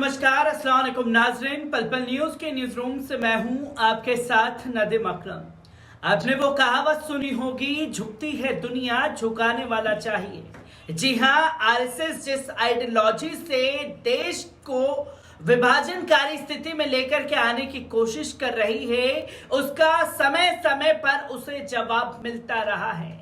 नमस्कार, अस्सलाम वालेकुम नाज़रीन। पल पल न्यूज के न्यूज रूम से मैं हूं आपके साथ नदीम अकरम। आपने वो कहावत सुनी होगी, झुकती है दुनिया झुकाने वाला चाहिए। जी हां, आरएसएस जिस आइडियोलॉजी से देश को विभाजनकारी स्थिति में लेकर के आने की कोशिश कर रही है, उसका समय समय पर उसे जवाब मिलता रहा है।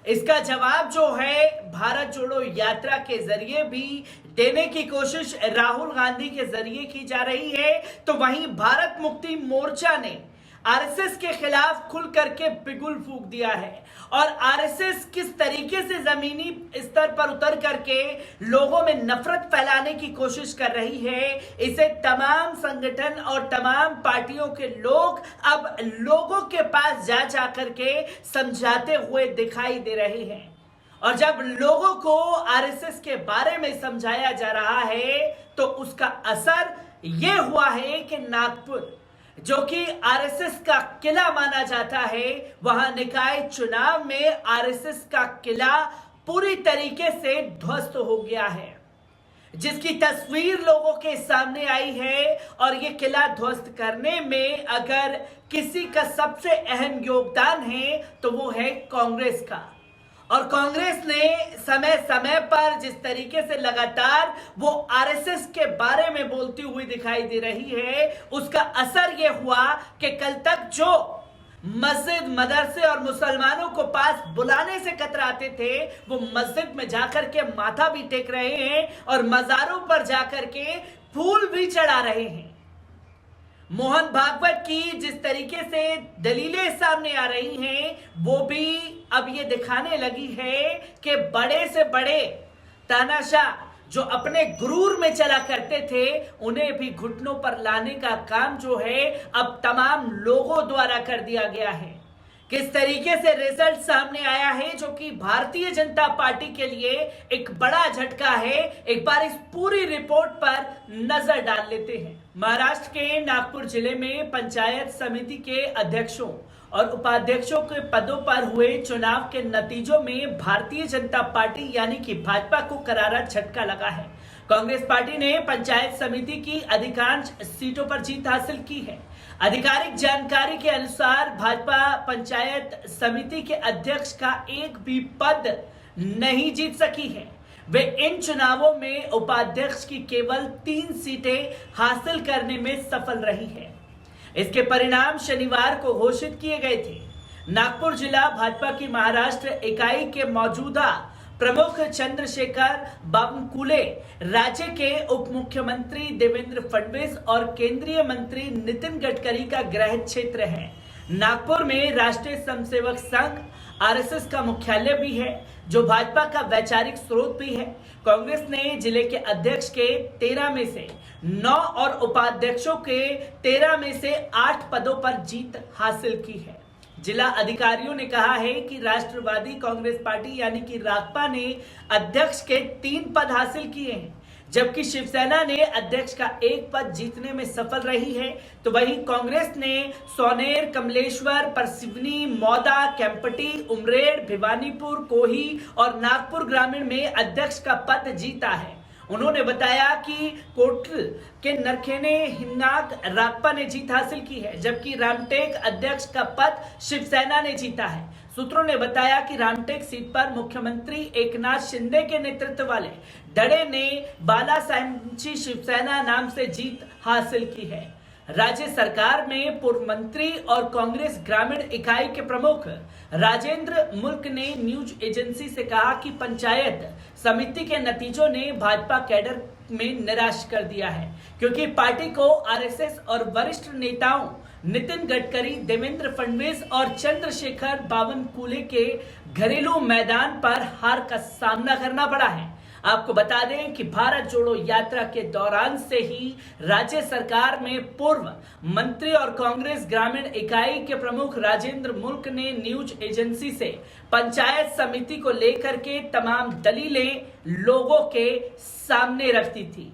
इसका जवाब जो है भारत जोड़ो यात्रा के जरिए भी देने की कोशिश राहुल गांधी के जरिए की जा रही है, तो वहीं भारत मुक्ति मोर्चा ने आरएसएस के खिलाफ खुल करके बिगुल फूंक दिया है। और आरएसएस किस तरीके से जमीनी स्तर पर उतर करके लोगों में नफरत फैलाने की कोशिश कर रही है, इसे तमाम संगठन और तमाम पार्टियों के लोग अब लोगों के पास जा करके समझाते हुए दिखाई दे रहे हैं। और जब लोगों को आरएसएस के बारे में समझाया जा रहा है, तो उसका असर यह हुआ है कि नागपुर, जो कि आरएसएस का किला माना जाता है, वहां निकाय चुनाव में आरएसएस का किला पूरी तरीके से ध्वस्त हो गया है, जिसकी तस्वीर लोगों के सामने आई है। और यह किला ध्वस्त करने में अगर किसी का सबसे अहम योगदान है तो वो है कांग्रेस का। और कांग्रेस ने समय समय पर जिस तरीके से लगातार वो आरएसएस के बारे में बोलती हुई दिखाई दे रही है, उसका असर ये हुआ कि कल तक जो मस्जिद, मदरसे और मुसलमानों को पास बुलाने से कतराते थे, वो मस्जिद में जाकर के माथा भी टेक रहे हैं और मजारों पर जाकर के फूल भी चढ़ा रहे हैं। मोहन भागवत की जिस तरीके से दलीलें सामने आ रही हैं, वो भी अब ये दिखाने लगी है कि बड़े से बड़े तानाशाह जो अपने गुरूर में चला करते थे, उन्हें भी घुटनों पर लाने का काम जो है अब तमाम लोगों द्वारा कर दिया गया है। किस तरीके से रिजल्ट सामने आया है, जो कि भारतीय जनता पार्टी के लिए एक बड़ा झटका है। एक बार इस पूरी रिपोर्ट पर नजर डाल लेते हैं। महाराष्ट्र के नागपुर जिले में पंचायत समिति के अध्यक्षों और उपाध्यक्षों के पदों पर हुए चुनाव के नतीजों में भारतीय जनता पार्टी यानी कि भाजपा को करारा झटका लगा है। कांग्रेस पार्टी ने पंचायत समिति की अधिकांश सीटों पर जीत हासिल की है। आधिकारिक जानकारी के अनुसार भाजपा पंचायत समिति के अध्यक्ष का एक भी पद नहीं जीत सकी है। वे इन चुनावों में उपाध्यक्ष की केवल 3 सीटें हासिल करने में सफल रही है। इसके परिणाम शनिवार को घोषित किए गए थे। नागपुर जिला भाजपा की महाराष्ट्र इकाई के मौजूदा प्रमुख चंद्रशेखर बावनकुले, राज्य के उप मुख्यमंत्री देवेंद्र फडणवीस और केंद्रीय मंत्री नितिन गडकरी का गृह क्षेत्र है। नागपुर में राष्ट्रीय स्वयंसेवक संघ आरएसएस का मुख्यालय भी है, जो भाजपा का वैचारिक स्रोत भी है। कांग्रेस ने जिले के अध्यक्ष के 13 में से 9 और उपाध्यक्षों के 13 में से 8 पदों पर जीत हासिल की है। जिला अधिकारियों ने कहा है कि राष्ट्रवादी कांग्रेस पार्टी यानी कि रासपा ने अध्यक्ष के 3 पद हासिल किए हैं, जबकि शिवसेना ने अध्यक्ष का 1 पद जीतने में सफल रही है। तो वहीं कांग्रेस ने सोनेर, कमलेश्वर, परसिवनी, मौदा, केम्पटी, उमरेड, भिवानीपुर, कोही और नागपुर ग्रामीण में अध्यक्ष का पद जीता है। उन्होंने बताया कि कोटल के नरखेने हिन्नाग रागपा ने जीत हासिल की है, जबकि रामटेक अध्यक्ष का पद शिवसेना ने जीता है। सूत्रों ने बताया कि रामटेक सीट पर मुख्यमंत्री एकनाथ शिंदे के नेतृत्व वाले धड़े ने बालासाहेबची शिवसेना नाम से जीत हासिल की है। राज्य सरकार में पूर्व मंत्री और कांग्रेस ग्रामीण इकाई के प्रमुख राजेंद्र मुल्क ने न्यूज एजेंसी से कहा कि पंचायत समिति के नतीजों ने भाजपा कैडर में निराश कर दिया है, क्योंकि पार्टी को आरएसएस और वरिष्ठ नेताओं नितिन गडकरी, देवेंद्र फडणवीस और चंद्रशेखर बावनकुले के घरेलू मैदान पर हार का सामना करना पड़ा है। आपको बता दें कि भारत जोड़ो यात्रा के दौरान से ही राज्य सरकार में पूर्व मंत्री और कांग्रेस ग्रामीण इकाई के प्रमुख राजेंद्र मुल्क ने न्यूज एजेंसी से पंचायत समिति को लेकर के तमाम दलीलें लोगों के सामने रखती थी,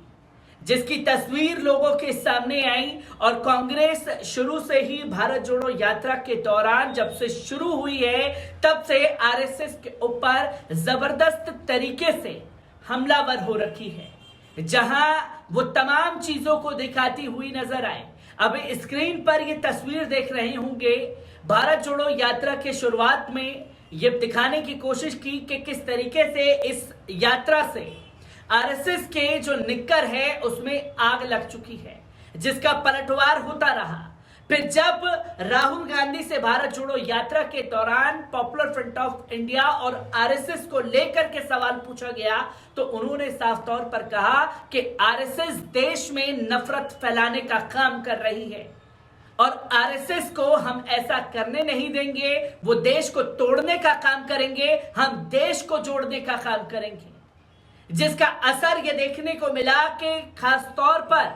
जिसकी तस्वीर लोगों के सामने आई। और कांग्रेस शुरू से ही भारत जोड़ो यात्रा के दौरान जब से शुरू हुई है, तब से आरएसएस के ऊपर जबरदस्त तरीके से हमलावर हो रखी है। जहां वो तमाम चीजों को दिखाती हुई नजर आए। अब स्क्रीन पर ये तस्वीर देख रहे होंगे, भारत जोड़ो यात्रा के शुरुआत में ये दिखाने की कोशिश की कि किस तरीके से इस यात्रा से आरएसएस के जो निक्कर है उसमें आग लग चुकी है, जिसका पलटवार होता रहा। फिर जब राहुल गांधी से भारत जोड़ो यात्रा के दौरान पॉपुलर फ्रंट ऑफ इंडिया और आरएसएस को लेकर के सवाल पूछा गया तो उन्होंने साफ तौर पर कहा कि आरएसएस देश में नफरत फैलाने का काम कर रही है और आरएसएस को हम ऐसा करने नहीं देंगे। वो देश को तोड़ने का काम करेंगे, हम देश को जोड़ने का काम करेंगे, जिसका असर यह देखने को मिला कि खासतौर पर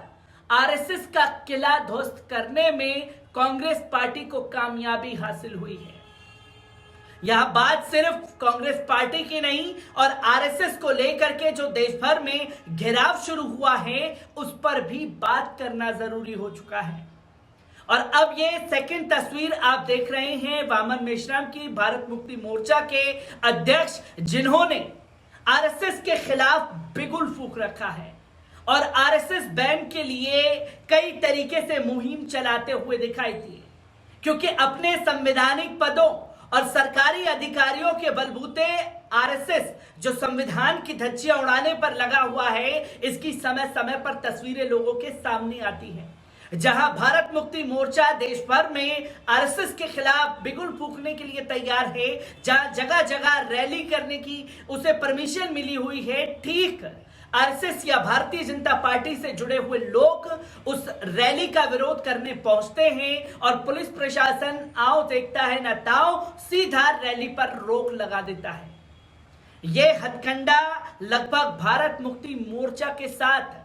आरएसएस का किला ध्वस्त करने में कांग्रेस पार्टी को कामयाबी हासिल हुई है। यह बात सिर्फ कांग्रेस पार्टी की नहीं और आरएसएस को लेकर के जो देश भर में घेराव शुरू हुआ है उस पर भी बात करना जरूरी हो चुका है। और अब ये सेकंड तस्वीर आप देख रहे हैं वामन मेश्राम की, भारत मुक्ति मोर्चा के अध्यक्ष, जिन्होंने आरएसएस के खिलाफ बिगुल फूंक रखा है और आरएसएस बैन के लिए कई तरीके से मुहिम चलाते हुए दिखाई दिए, क्योंकि अपने संवैधानिक पदों और सरकारी अधिकारियों के बलबूते आरएसएस जो संविधान की धज्जियां उड़ाने पर लगा हुआ है, इसकी समय समय पर तस्वीरें लोगों के सामने आती हैं। जहां भारत मुक्ति मोर्चा देश भर में आरएसएस के खिलाफ बिगुल फूंकने के लिए तैयार है, जहां जगह जगह रैली करने की उसे परमिशन मिली हुई है, ठीक आरएसएस या भारतीय जनता पार्टी से जुड़े हुए लोग उस रैली का विरोध करने पहुंचते हैं और पुलिस प्रशासन आओ देखता है न ताओ, सीधा रैली पर रोक लगा देता है। यह हथकंडा लगभग भारत मुक्ति मोर्चा के साथ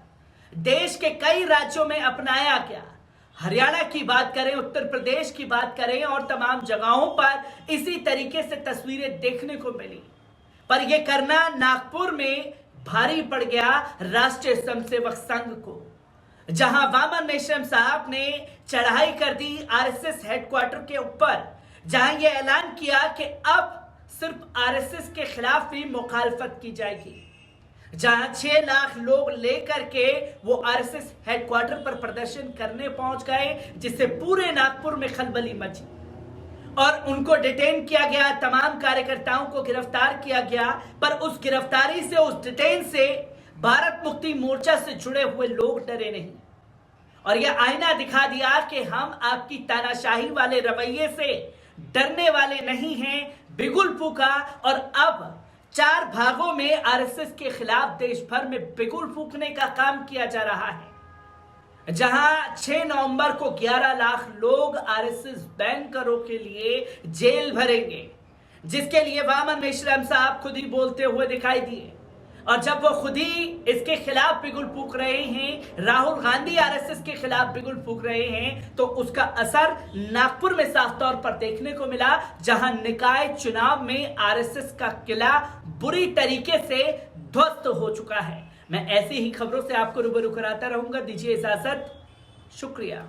देश के कई राज्यों में अपनाया गया। हरियाणा की बात करें, उत्तर प्रदेश की बात करें और तमाम जगहों पर इसी तरीके से तस्वीरें देखने को मिली। पर यह करना नागपुर में भारी पड़ गया राष्ट्रीय स्वयंसेवक संघ को, जहां वामन मेश्राम साहब ने चढ़ाई कर दी आरएसएस हेडक्वार्टर के ऊपर, जहां यह ऐलान किया कि अब सिर्फ आरएसएस के खिलाफ ही मुखालफत की जाएगी, जहां 6 लाख लोग लेकर के वो आरएसएस हेडक्वार्टर पर प्रदर्शन करने पहुंच गए, जिससे पूरे नागपुर में खलबली मची और उनको डिटेन किया गया, तमाम कार्यकर्ताओं को गिरफ्तार किया गया। पर उस गिरफ्तारी से, उस डिटेन से भारत मुक्ति मोर्चा से जुड़े हुए लोग डरे नहीं और यह आईना दिखा दिया कि हम आपकी तानाशाही वाले रवैये से डरने वाले नहीं हैं। बिगुल फूंका और अब 4 भागों में आरएसएस के खिलाफ देश भर में बिगुल फूंकने का काम किया जा रहा है, जहां 6 नवंबर को 11 लाख लोग आरएसएस बैन करो के लिए जेल भरेंगे, जिसके लिए वामन मेश्राम साहब खुद ही बोलते हुए दिखाई दिए। और जब वो खुद ही इसके खिलाफ बिगुल फूंक रहे हैं, राहुल गांधी आरएसएस के खिलाफ बिगुल फूंक रहे हैं, तो उसका असर नागपुर में साफ तौर पर देखने को मिला, जहां निकाय चुनाव में आरएसएस का किला बुरी तरीके से ध्वस्त हो चुका है। मैं ऐसी ही खबरों से आपको रूबरू कराता रहूंगा। दीजिए इजाजत, शुक्रिया।